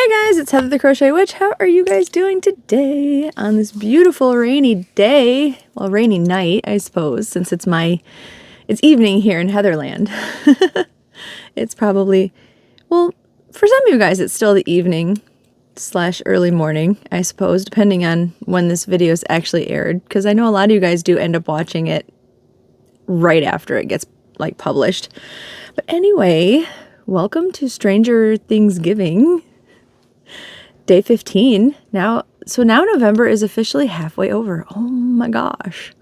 Hi guys, it's Heather the Crochet Witch. How are you guys doing today on this beautiful rainy day? Well, rainy night, I suppose, since it's evening here in Heatherland. It's probably, well, for some of you guys, it's still the evening / early morning, I suppose, depending on when this video is actually aired, because I know a lot of you guys do end up watching it right after it gets like published. But anyway, welcome to Stranger Thingsgiving. Day 15 now. So now November is officially halfway over. Oh my gosh.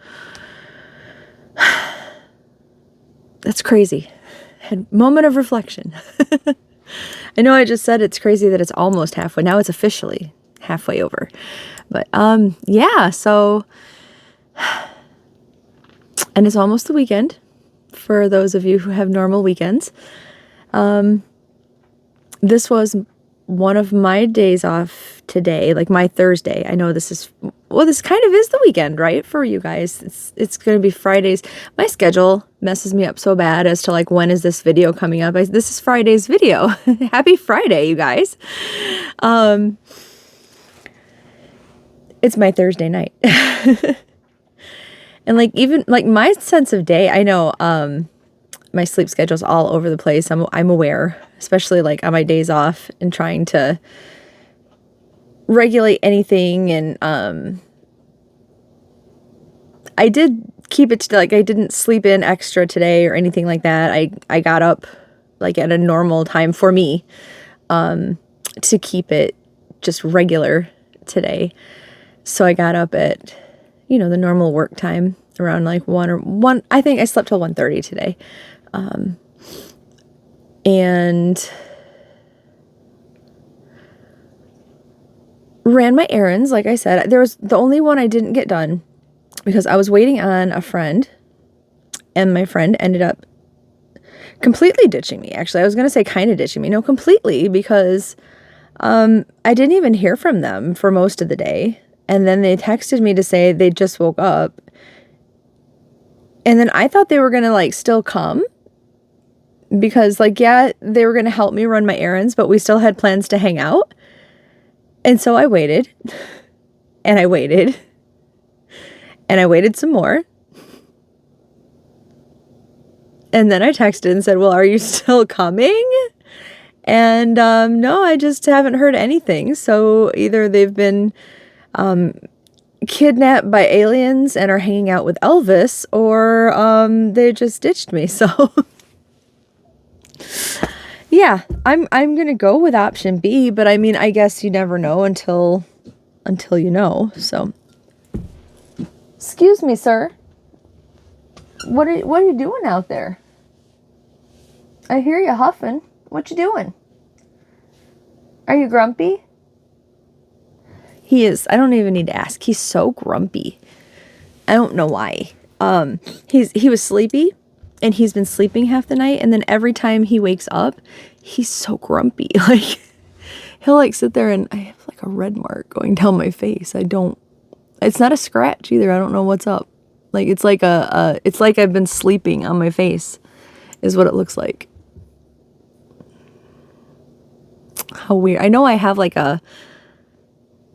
That's crazy. Had moment of reflection. I know I just said it's crazy that it's almost halfway. Now it's officially halfway over. But yeah, so and it's almost the weekend for those of you who have normal weekends. This was one of my days off today, like my Thursday. I know this kind of is the weekend, right? For you guys. It's going to be Fridays. My schedule messes me up so bad as to like, when is this video coming up? This is Friday's video. Happy Friday, you guys. It's my Thursday night. And like, even like my sense of day, I know, my sleep schedule's all over the place. I'm aware, especially like on my days off and trying to regulate anything. And I did keep it to like, I didn't sleep in extra today or anything like that. I got up like at a normal time for me to keep it just regular today. So I got up at, the normal work time around like 1. I think I slept till 1:30 today. And ran my errands. Like I said, there was the only one I didn't get done because I was waiting on a friend, and my friend ended up completely ditching me. Actually, I was going to say kind of ditching me. No, completely, because I didn't even hear from them for most of the day. And then they texted me to say they just woke up. And then I thought they were going to like still come because like, yeah, they were going to help me run my errands, but we still had plans to hang out. And so I waited and I waited and I waited some more. And then I texted and said, well, are you still coming? And no, I just haven't heard anything. So either they've been kidnapped by aliens and are hanging out with Elvis, or they just ditched me. So yeah, I'm gonna go with option B, but I mean, I guess you never know until you know. So excuse me, sir, what are you doing out there? I hear you huffing. What you doing? Are you grumpy? He is. I don't even need to ask. He's so grumpy. I don't know why. He was sleepy, and he's been sleeping half the night, and then every time he wakes up, he's so grumpy. Like, he'll like sit there, and I have like a red mark going down my face. It's not a scratch either. I don't know what's up. Like, it's like it's like I've been sleeping on my face is what it looks like. How weird. I know I have like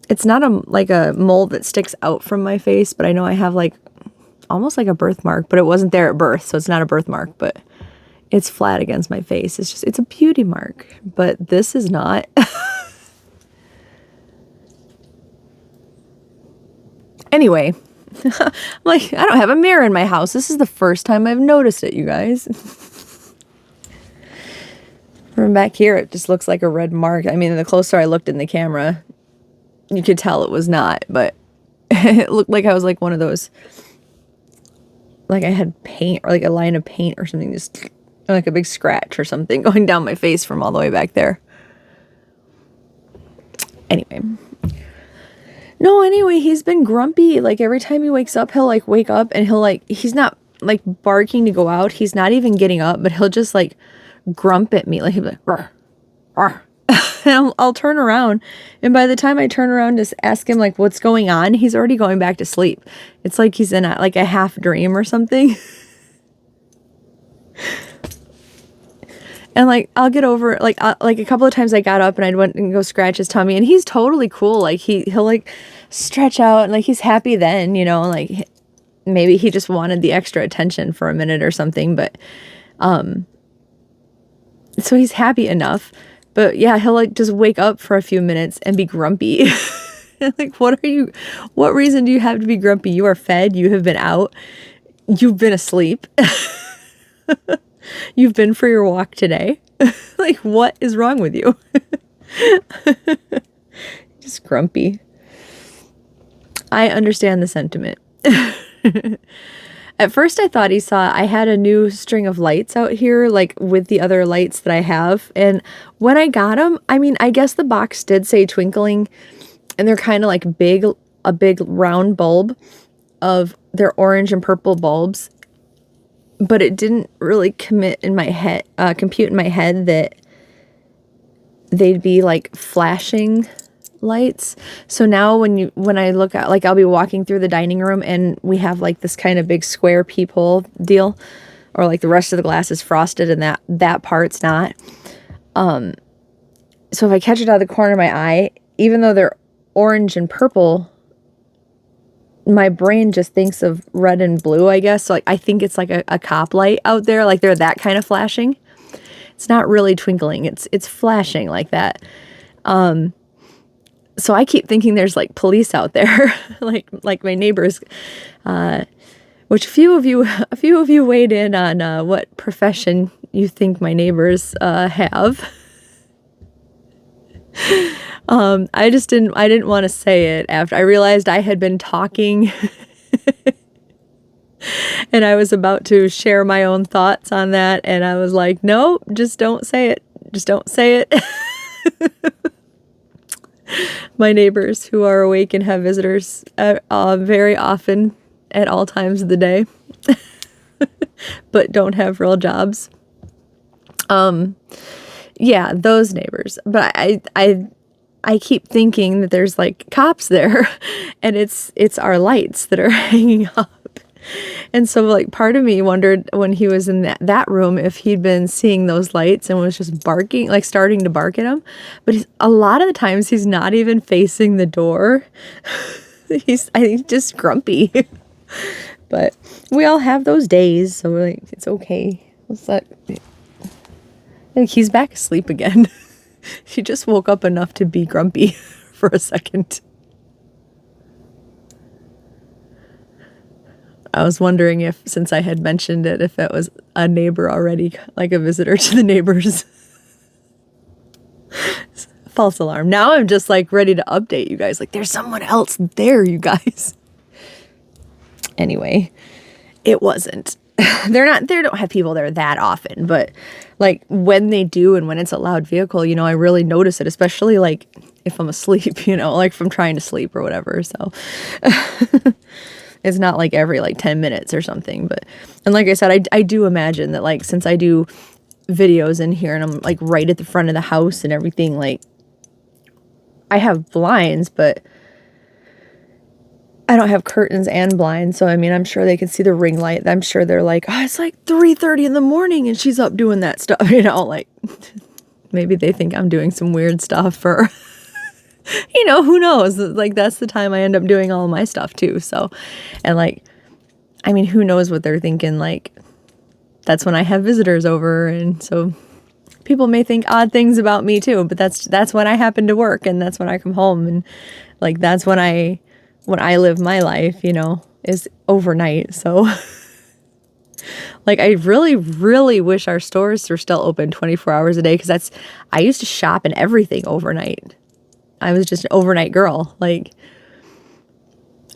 it's not like a mole that sticks out from my face, but I know I have like almost like a birthmark, but it wasn't there at birth, so it's not a birthmark, but it's flat against my face. It's a beauty mark, but this is not. Anyway, I'm like, I don't have a mirror in my house. This is the first time I've noticed it, you guys. From back here, it just looks like a red mark. I mean, the closer I looked in the camera, you could tell it was not, but it looked like I was like one of those, like I had paint or like a line of paint or something, just like a big scratch or something going down my face from all the way back there. Anyway, he's been grumpy. Like every time he wakes up, he'll like wake up and he's not like barking to go out. He's not even getting up, but he'll just like grump at me. Like he'll be like, "Rah, rah." And I'll turn around, and by the time I turn around to ask him like what's going on, he's already going back to sleep. It's like he's in like a half dream or something. And like, I'll get over like a couple of times I got up and I'd went and go scratch his tummy, and he's totally cool. Like he'll like stretch out and like he's happy then, you know, like maybe he just wanted the extra attention for a minute or something, but so he's happy enough. But yeah, he'll like just wake up for a few minutes and be grumpy. Like, what reason do you have to be grumpy? You are fed, you have been out, you've been asleep. You've been for your walk today. Like, what is wrong with you? Just grumpy. I understand the sentiment. At first I thought I had a new string of lights out here, like with the other lights that I have. And when I got them, I mean, I guess the box did say twinkling, and they're kind of like a big round bulb they're orange and purple bulbs. But it didn't really compute in my head that they'd be like flashing lights. So now when I look at, like, I'll be walking through the dining room and we have like this kind of big square peephole deal, or like the rest of the glass is frosted and that part's not. So if I catch it out of the corner of my eye, even though they're orange and purple, my brain just thinks of red and blue, I guess. So like, I think it's like a cop light out there. Like they're that kind of flashing. It's not really twinkling. It's flashing like that. So I keep thinking there's like police out there, like my neighbors, which a few of you weighed in on what profession you think my neighbors have. I didn't want to say it after I realized I had been talking and I was about to share my own thoughts on that. And I was like, no, just don't say it. Just don't say it. My neighbors who are awake and have visitors very often at all times of the day, but don't have real jobs. Yeah, those neighbors. But I keep thinking that there's like cops there, and it's our lights that are hanging up. And so like part of me wondered when he was in that room if he'd been seeing those lights and was just barking, like starting to bark at them. But a lot of the times he's not even facing the door. I think just grumpy. But we all have those days, so like it's okay. What's that? Like he's back asleep again. He just woke up enough to be grumpy for a second. I was wondering if, since I had mentioned it, if it was a neighbor already, like a visitor to the neighbors. False alarm. Now I'm just like ready to update you guys. Like there's someone else there, you guys. Anyway, it wasn't. They don't have people there that often, but like when they do and when it's a loud vehicle, you know, I really notice it, especially like if I'm asleep, you know, like if I'm trying to sleep or whatever. So it's not like every like 10 minutes or something, but, and like I said, I do imagine that like, since I do videos in here and I'm like right at the front of the house and everything, like I have blinds, but I don't have curtains and blinds. So, I mean, I'm sure they can see the ring light. I'm sure they're like, oh, it's like 3:30 in the morning and she's up doing that stuff, you know, like maybe they think I'm doing some weird stuff or, you know, who knows? Like that's the time I end up doing all of my stuff too. So, and like, I mean, who knows what they're thinking? Like that's when I have visitors over. And so people may think odd things about me too, but that's when I happen to work and that's when I come home. And like, that's when I live my life, you know, is overnight. So like, I really, really wish our stores were still open 24 hours a day. Cause I used to shop and everything overnight. I was just an overnight girl. Like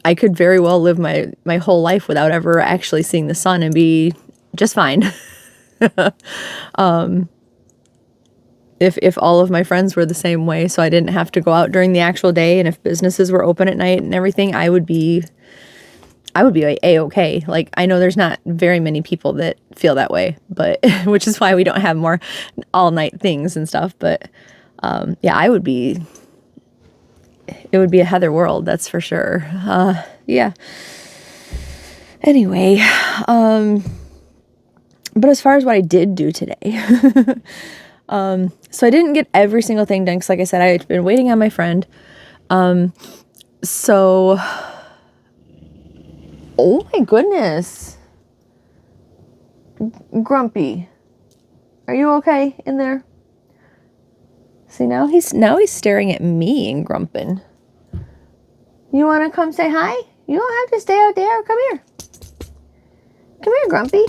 I could very well live my whole life without ever actually seeing the sun and be just fine. If all of my friends were the same way, so I didn't have to go out during the actual day, and if businesses were open at night and everything, I would be A-okay. Like I know there's not very many people that feel that way, but which is why we don't have more all night things and stuff. But yeah, it would be a Heather world, that's for sure. Yeah. Anyway, But as far as what I did do today, so I didn't get every single thing done because, like I said, I had been waiting on my friend. So, oh my goodness. Grumpy. Are you okay in there? See, now he's staring at me and grumping. You want to come say hi? You don't have to stay out there. Come here. Come here, Grumpy.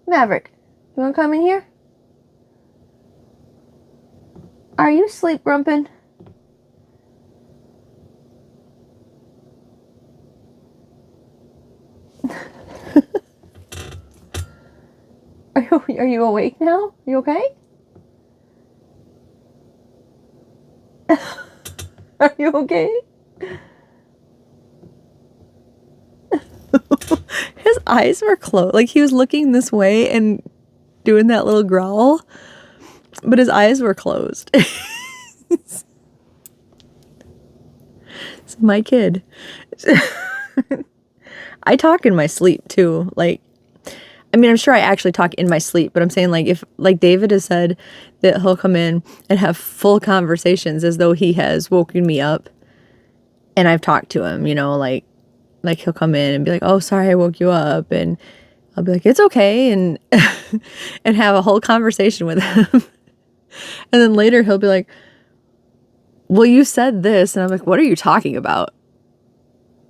Maverick, you want to come in here? Are you asleep, Grumpin? Are you awake now? You okay? Are you okay? His eyes were closed. Like, he was looking this way and doing that little growl, but his eyes were closed. It's my kid. I talk in my sleep too. Like, I mean, I'm sure I actually talk in my sleep, but I'm saying, like, if, like David has said that he'll come in and have full conversations as though he has woken me up and I've talked to him, you know, like he'll come in and be like, oh, sorry, I woke you up. And I'll be like, it's okay. And, and have a whole conversation with him. And then later he'll be like, well, you said this. And I'm like, what are you talking about?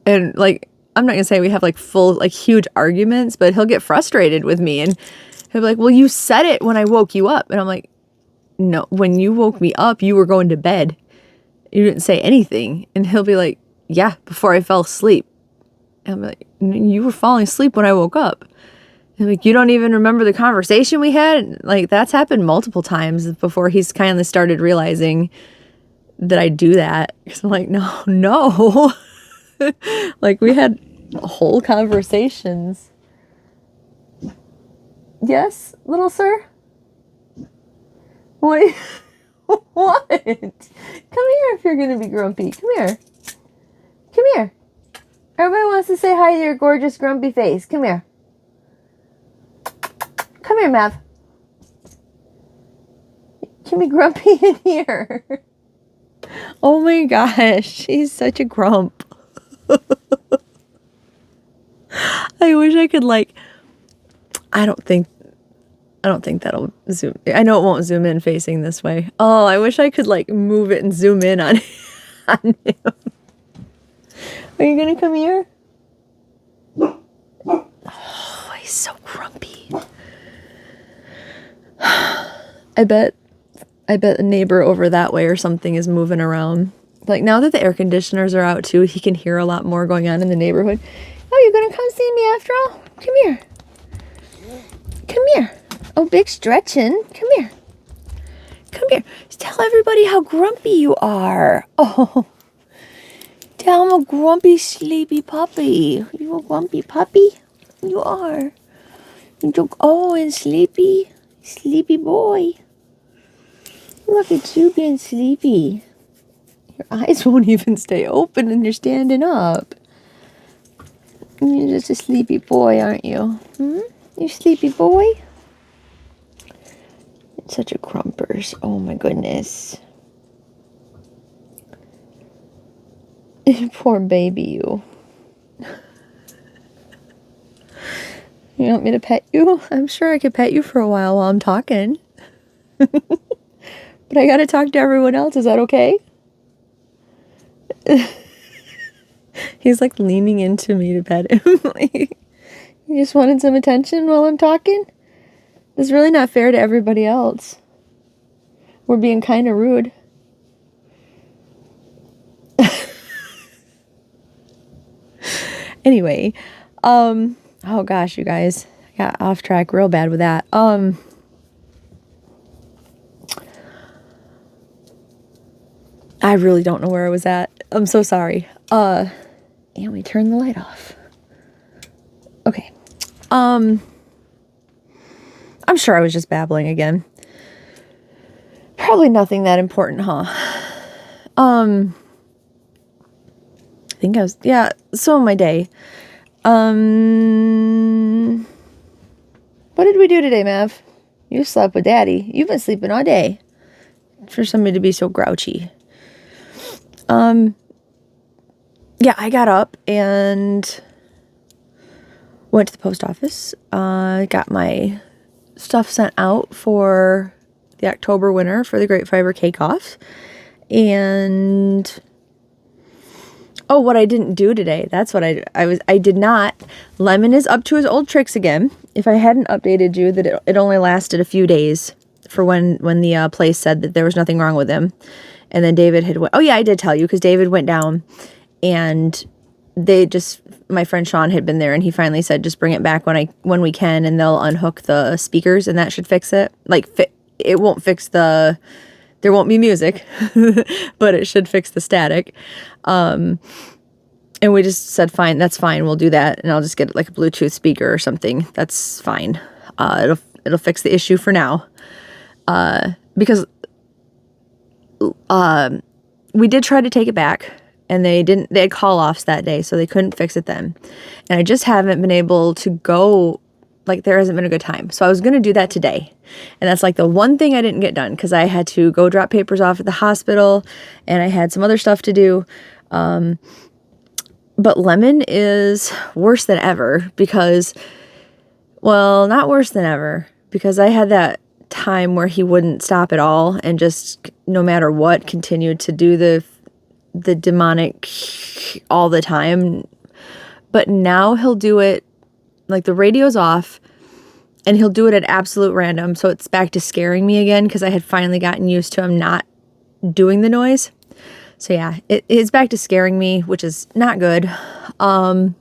And like, I'm not going to say we have like full, like huge arguments, but he'll get frustrated with me and he'll be like, well, you said it when I woke you up. And I'm like, no, when you woke me up, you were going to bed. You didn't say anything. And he'll be like, yeah, before I fell asleep. And I'm like, you were falling asleep when I woke up. And I'm like, you don't even remember the conversation we had? Like, that's happened multiple times before he's kind of started realizing that I do that. Because I'm like, no. Like, we had whole conversations. Yes, little sir? What? What? Come here if you're going to be grumpy. Come here. Come here. Everybody wants to say hi to your gorgeous grumpy face. Come here. Come here, Mav. Can be grumpy in here. Oh my gosh, he's such a grump. I wish I could, like, I don't think that'll zoom. I know it won't zoom in facing this way. Oh, I wish I could, like, move it and zoom in on, on him. Are you gonna come here? Oh, he's so grumpy. I bet the neighbor over that way or something is moving around. Like, now that the air conditioners are out too, he can hear a lot more going on in the neighborhood. Oh, you're gonna come see me after all? Come here. Come here. Oh, big stretching. Come here. Come here. Tell everybody how grumpy you are. Oh, tell him a grumpy, sleepy puppy. You a grumpy puppy? You are. Oh, and sleepy. Sleepy boy. Look at you being sleepy. Your eyes won't even stay open and you're standing up. You're just a sleepy boy, aren't you? Hmm? You sleepy boy? It's such a crumpers. Oh my goodness. Poor baby you. You want me to pet you? I'm sure I could pet you for a while I'm talking. But I gotta talk to everyone else. Is that okay? He's like leaning into me to pet him. Like, you just wanted some attention while I'm talking? It's really not fair to everybody else. We're being kind of rude. Anyway, oh gosh, you guys, I got off track real bad with that. I really don't know where I was at. I'm so sorry. And we turned the light off. Okay. I'm sure I was just babbling again. Probably nothing that important, huh? I think I was, yeah, so my day. What did we do today, Mav? You slept with Daddy. You've been sleeping all day. For somebody to be so grouchy. Yeah, I got up and went to the post office. Got my stuff sent out for the October winner for the Great Fiber Cake Off. And oh, what I didn't do today. That's what I did not. Lemon is up to his old tricks again. If I hadn't updated you that it only lasted a few days for when the place said that there was nothing wrong with him. And then David had oh yeah, I did tell you because David went down and my friend Sean had been there and he finally said just bring it back when we can and they'll unhook the speakers and that should fix it. Like it won't fix there won't be music, but it should fix the static. And we just said, fine, that's fine. We'll do that. And I'll just get like a Bluetooth speaker or something. That's fine. It'll fix the issue for now. Because, we did try to take it back and they had call offs that day, so they couldn't fix it then. And I just haven't been able to go, like there hasn't been a good time. So I was going to do that today. And that's like the one thing I didn't get done because I had to go drop papers off at the hospital and I had some other stuff to do. But Lemon is worse than ever because, well, not worse than ever because I had that time where he wouldn't stop at all and just no matter what continued to do the demonic all the time. But now he'll do it like the radio's off and he'll do it at absolute random. So it's back to scaring me again because I had finally gotten used to him not doing the noise. So yeah, it's back to scaring me, which is not good. And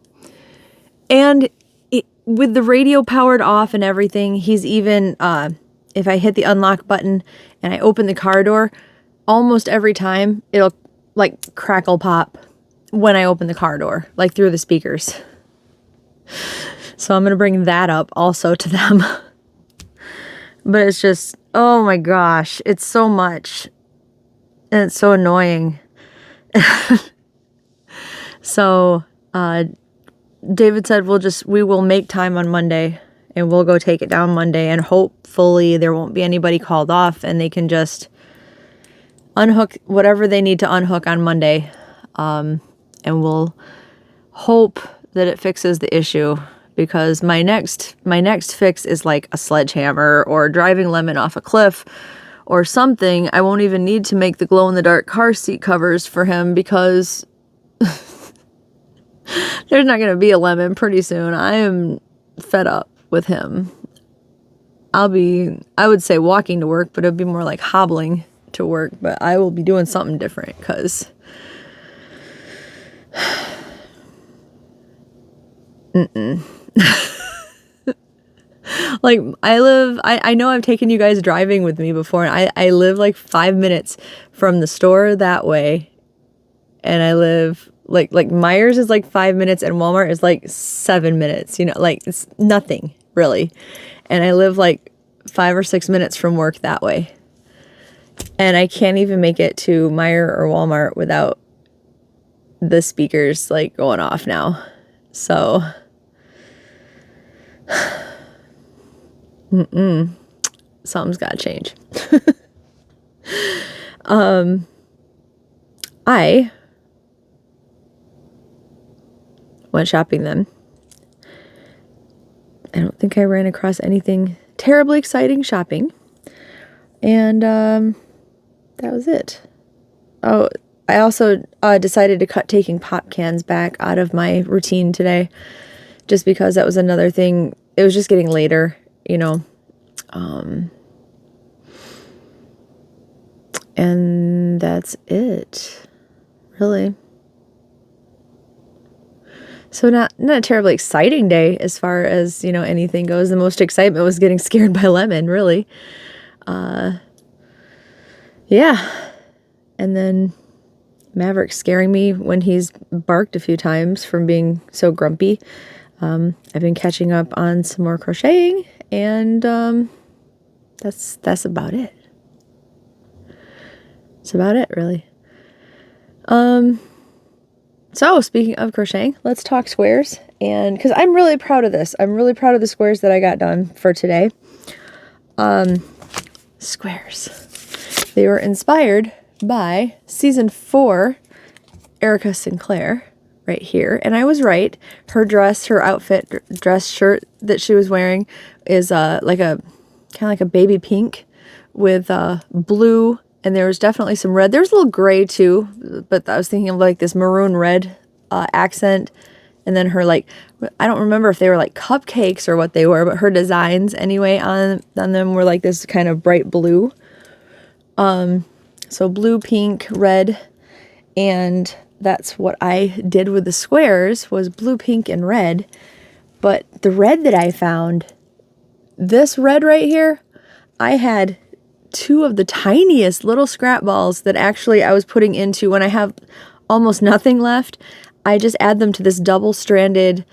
with the radio powered off and everything, he's even, if I hit the unlock button and I open the car door, almost every time it'll like crackle pop when I open the car door, like through the speakers. So I'm going to bring that up also to them. But it's just, oh my gosh, it's so much. And it's so annoying. So, David said we will make time on Monday and we'll go take it down Monday and hopefully there won't be anybody called off and they can just unhook whatever they need to unhook on Monday. And we'll hope that it fixes the issue because my next fix is like a sledgehammer or driving Lemon off a cliff or something. I won't even need to make the glow-in-the-dark car seat covers for him because there's not going to be a Lemon pretty soon. I am fed up with him. I would say walking to work, but it'd be more like hobbling to work. But I will be doing something different because like I know I've taken you guys driving with me before and I live like 5 minutes from the store that way and I live like Myers is like 5 minutes and Walmart is like 7 minutes, you know, like it's nothing really. And I live like 5 or 6 minutes from work that way. And I can't even make it to Meijer or Walmart without the speakers like going off now. So something's got to change. I went shopping then. I don't think I ran across anything terribly exciting shopping. And that was it. Oh, I also decided to cut taking pop cans back out of my routine today just because that was another thing. It was just getting later, you know. And that's it, really. So not a terribly exciting day as far as, you know, anything goes. The most excitement was getting scared by Lemon, really. Yeah. And then Maverick scaring me when he's barked a few times from being so grumpy. I've been catching up on some more crocheting and that's about it. That's about it, really. So speaking of crocheting, let's talk squares. And because I'm really proud of this. I'm really proud of the squares that I got done for today. Squares. They were inspired by season 4, Erica Sinclair, right here. And I was right. Her dress, her outfit, dress shirt that she was wearing is like a kind of like a baby pink with blue, and there was definitely some red. There's a little gray too, but I was thinking of like this maroon red accent. And then her, like, I don't remember if they were like cupcakes or what they were, but her designs anyway on them were like this kind of bright blue. So blue, pink, red, and that's what I did with the squares, was blue, pink, and red. But the red that I found, this red right here, I had 2 of the tiniest little scrap balls that actually I was putting into when I have almost nothing left. I just add them to this double-stranded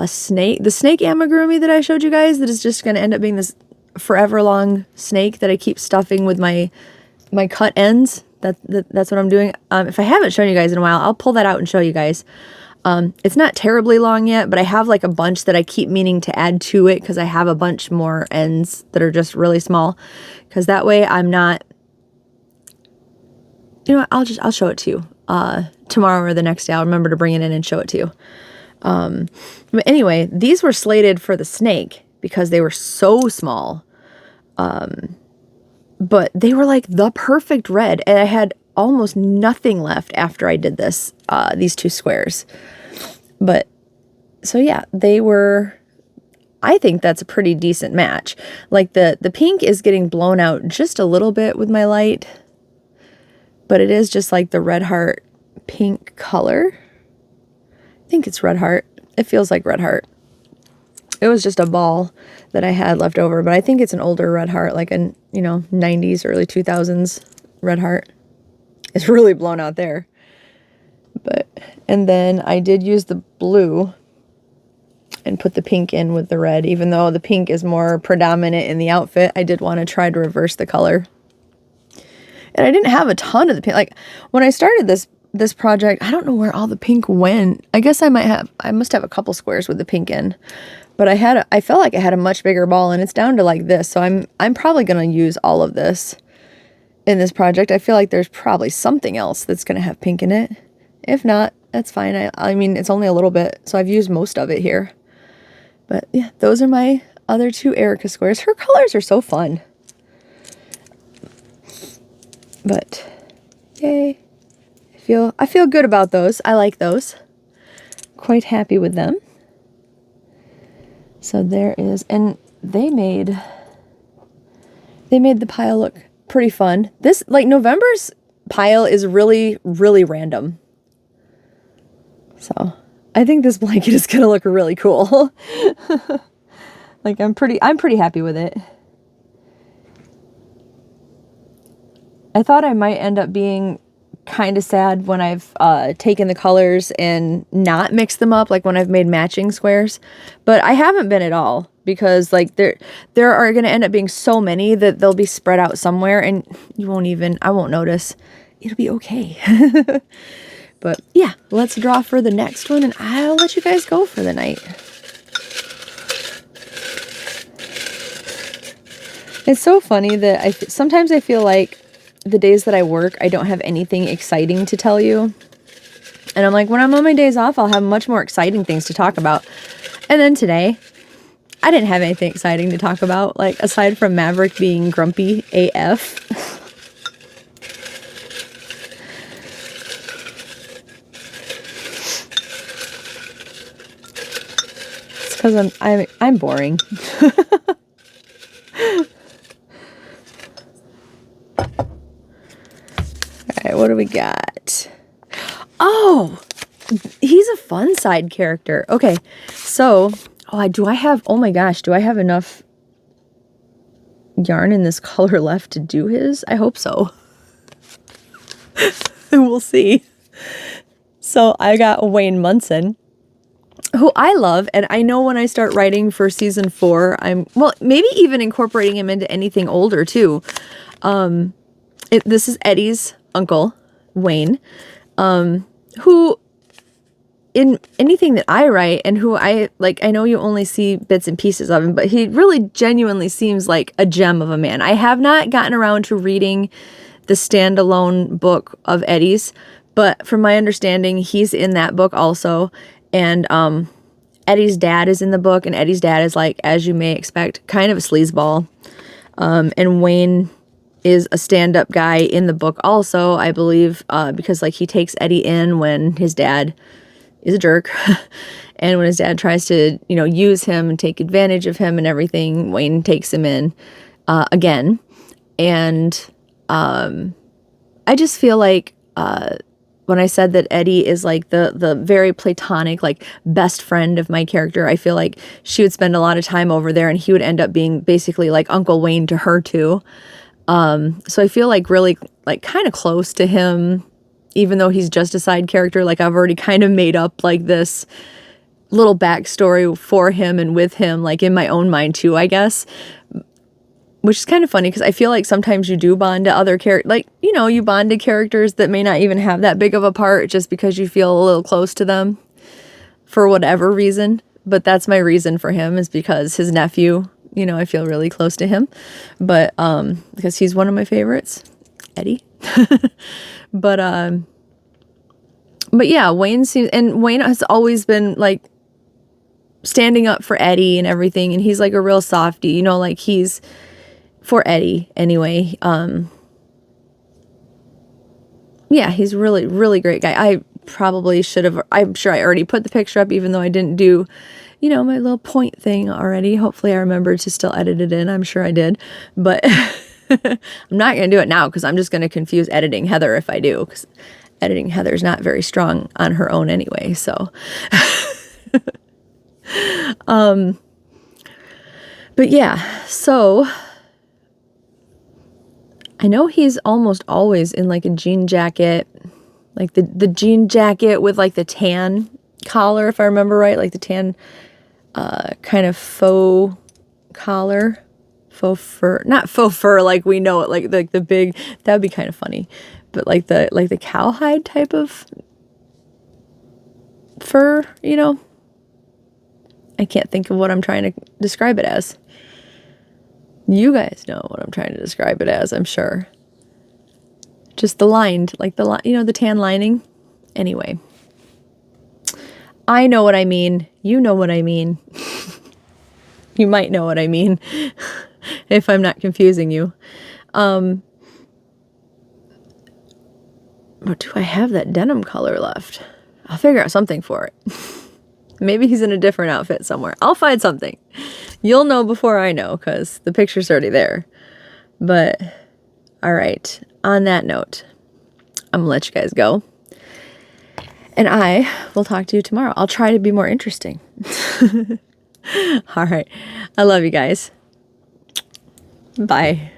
snake, the snake amigurumi that I showed you guys, that is just going to end up being this forever long snake that I keep stuffing with my cut ends. That's what I'm doing. If I haven't shown you guys in a while, I'll pull that out and show you guys. It's not terribly long yet, but I have like a bunch that I keep meaning to add to it because I have a bunch more ends that are just really small. Because that way I'm not, you know, I'll show it to you. Tomorrow or the next day, I'll remember to bring it in and show it to you. But anyway, these were slated for the snake because they were so small. But they were like the perfect red, and I had almost nothing left after I did this, these 2 squares. But, so yeah, they were, I think that's a pretty decent match. Like the pink is getting blown out just a little bit with my light, but it is just like the red heart pink color. I think it's red heart. It feels like red heart. It was just a ball that I had left over, but I think it's an older red heart, like an, 90s, early 2000s red heart. It's really blown out there. And then I did use the blue and put the pink in with the red. Even though the pink is more predominant in the outfit, I did want to try to reverse the color. And I didn't have a ton of the pink. Like, when I started this project, I don't know where all the pink went. I guess I must have a couple squares with the pink in. But I felt like I had a much bigger ball, and it's down to like this. So I'm probably going to use all of this in this project. I feel like there's probably something else that's going to have pink in it. If not, that's fine. I mean, it's only a little bit, so I've used most of it here. But yeah, those are my other 2 Erica squares. Her colors are so fun. But yay. I feel good about those. I like those. Quite happy with them. So there is, and they made the pile look pretty fun. This, like, November's pile is really, really random. So I think this blanket is gonna look really cool. Like, I'm pretty happy with it. I thought I might end up being kind of sad when I've taken the colors and not mixed them up, like when I've made matching squares, but I haven't been at all, because like there are going to end up being so many that they'll be spread out somewhere, and I won't notice. It'll be okay. But yeah, let's draw for the next one, and I'll let you guys go for the night. It's so funny that sometimes I feel like the days that I work, I don't have anything exciting to tell you. And I'm like, when I'm on my days off, I'll have much more exciting things to talk about. And then today, I didn't have anything exciting to talk about, like, aside from Maverick being grumpy AF. It's because I'm boring. Alright, what do we got? Oh! He's a fun side character. Okay, so... oh my gosh, do I have enough yarn in this color left to do his? I hope so. We'll see. So I got Wayne Munson, who I love, and I know when I start writing for season 4, maybe even incorporating him into anything older too. This is Eddie's uncle, Wayne, who in anything that I write, and who I know you only see bits and pieces of him, but he really genuinely seems like a gem of a man. I have not gotten around to reading the standalone book of Eddie's, but from my understanding, he's in that book also. And Eddie's dad is in the book, and Eddie's dad is, like, as you may expect, kind of a sleazeball. And Wayne is a stand-up guy in the book also, I believe, because, like, he takes Eddie in when his dad is a jerk. And when his dad tries to, you know, use him and take advantage of him and everything, Wayne takes him in again. And I just feel like when I said that Eddie is like the very platonic, like, best friend of my character, I feel like she would spend a lot of time over there, and he would end up being basically like Uncle Wayne to her too. So I feel like really, like, kind of close to him, even though he's just a side character. Like, I've already kind of made up, like, this little backstory for him and with him, like, in my own mind too, I guess. Which is kind of funny, because I feel like sometimes you do bond to other characters, like, you know, you bond to characters that may not even have that big of a part, just because you feel a little close to them for whatever reason. But that's my reason for him, is because his nephew, you know, I feel really close to him. But because he's one of my favorites, Eddie. But yeah, Wayne has always been, like, standing up for Eddie and everything, and he's like a real softie, you know, like, he's for Eddie anyway. Yeah, he's really, really great guy. I probably should have, I'm sure I already put the picture up, even though I didn't do, you know, my little point thing already. Hopefully I remembered to still edit it in. I'm sure I did, but I'm not going to do it now, because I'm just going to confuse editing Heather if I do, because editing Heather's not very strong on her own anyway, so. But yeah, so I know he's almost always in, like, a jean jacket, like the jean jacket with, like, the tan collar, if I remember right, like the tan kind of faux collar, faux fur, not faux fur like we know it, like the big, that would be kind of funny, but like the cowhide type of fur, you know. I can't think of what I'm trying to describe it as. You guys know what I'm trying to describe it as, I'm sure. Just the lined, like you know, the tan lining. Anyway, I know what I mean. You know what I mean. You might know what I mean if I'm not confusing you. But do I have that denim color left? I'll figure out something for it. Maybe he's in a different outfit somewhere. I'll find something. You'll know before I know, because the picture's already there. But, all right. On that note, I'm going to let you guys go. And I will talk to you tomorrow. I'll try to be more interesting. All right. I love you guys. Bye.